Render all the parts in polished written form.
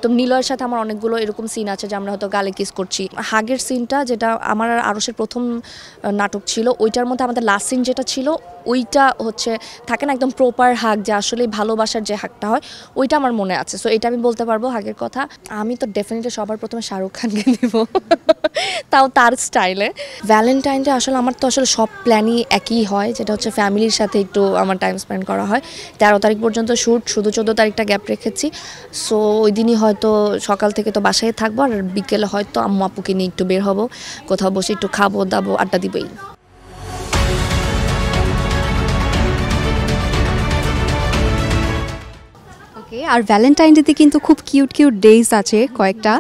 তো নিলয়ের সাথে আমার অনেকগুলো এরকম সিন আছে যে আমরা হয়তো গালে কিস করছি। হাগের সিনটা যেটা আমার আর আরশের প্রথম নাটক ছিল, ওইটার মধ্যে আমাদের লাস্ট সিন যেটা ছিল ওইটা হচ্ছে থাকে না একদম প্রপার হাগ, যে আসলে ভালোবাসার যে হাগটা হয় ওইটা আমার মনে আছে। সো এটা আমি বলতে পারবো হাগের কথা। আমি তো ডেফিনেটলি সবার প্রথমে শাহরুখ খানকে দিব, তাও তার স্টাইলে। ভ্যালেন্টাইন ডে আসলে আমার তো আসলে সব প্ল্যানই একই হয়, যেটা হচ্ছে ফ্যামিলির সাথে একটু আমার টাইম স্পেন্ড করা হয়। 13 তারিখ পর্যন্ত শ্যুট, শুধু 14 তারিখটা গ্যাপ রেখেছি। সো ওই দিনই হয়তো সকাল থেকে তো বাসায় থাকবো, আর বিকেলে হয়তো আম্মু আপুকে নিয়ে একটু বের হবো, কোথাও বসে একটু খাবো দাবো, আড্ডা দিবই। ওকে, আর ভ্যালেন্টাইন ডেতে কিন্তু খুব কিউট কিউট ডেজ আছে কয়েকটা।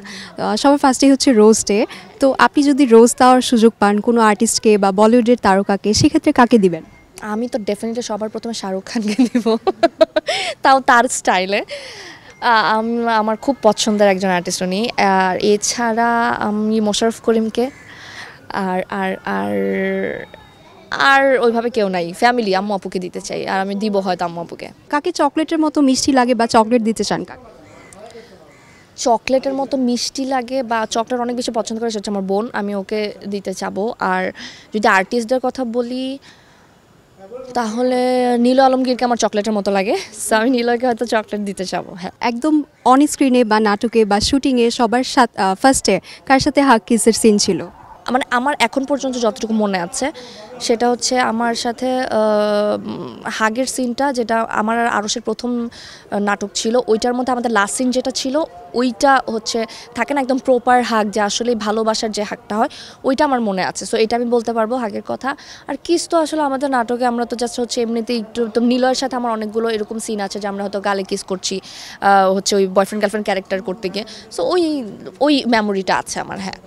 সবার ফার্স্টে হচ্ছে রোজ ডে। তো আপনি যদি রোজ দেওয়ার সুযোগ পান কোনো আর্টিস্টকে বা বলিউডের তারকাকে, সেক্ষেত্রে কাকে দিবেন? আমি তো ডেফিনেটলি সবার প্রথমে শাহরুখ খানকে দিব, তাও তার স্টাইলে। আমার খুব পছন্দের একজন আর্টিস্ট উনি। আর এছাড়া আমি মোশাররফ করিমকে। আর আর আর আর ওইভাবে কেউ নাই, ফ্যামিলি আম্মু আপুকে দিতে চাই, আর আমি দিব হয়তো আম্মু আপুকে। কাকে চকলেটের মতো মিষ্টি লাগে বা চকলেট দিতে চান কাকে? চকলেটের মতো মিষ্টি লাগে বা চকলেট অনেক বেশি পছন্দ করে, সেটা হচ্ছে আমার বোন, আমি ওকে দিতে চাবো। আর যদি আর্টিস্টদের কথা বলি তাহলে নীল আলমগীরকে আমার চকলেটের মতো লাগে, সো আমি নীলকে হয়তো চকলেট দিতে চাবো। হ্যাঁ, একদম অন স্ক্রিনে বা নাটকে বা শুটিংয়ে সবার সাথে ফার্স্টে কার সাথে হাগ কিসের সিন ছিল? মানে আমার এখন পর্যন্ত যতটুকু মনে আছে সেটা হচ্ছে আমার সাথে হাগের সিনটা, যেটা আমার আর আরশের প্রথম নাটক ছিল, ওইটার মধ্যে আমাদের লাস্ট সিন যেটা ছিল ওইটা হচ্ছে থাকে না একদম প্রপার হাগ, যে আসলে ভালোবাসার যে হাগটা হয় ওইটা আমার মনে আছে। সো এটা আমি বলতে পারবো হাগের কথা। আর কিস তো আসলে আমাদের নাটকে আমরা তো জাস্ট হচ্ছে এমনিতেই একটু, তো নিলয়ের সাথে আমার অনেকগুলো এরকম সিন আছে যে আমরা হয়তো গালে কিস করছি, হচ্ছে ওই বয়ফ্রেন্ড গার্লফ্রেন্ড ক্যারেক্টার করতে গিয়ে। সো ওই ওই মেমোরিটা আছে আমার। হ্যাঁ।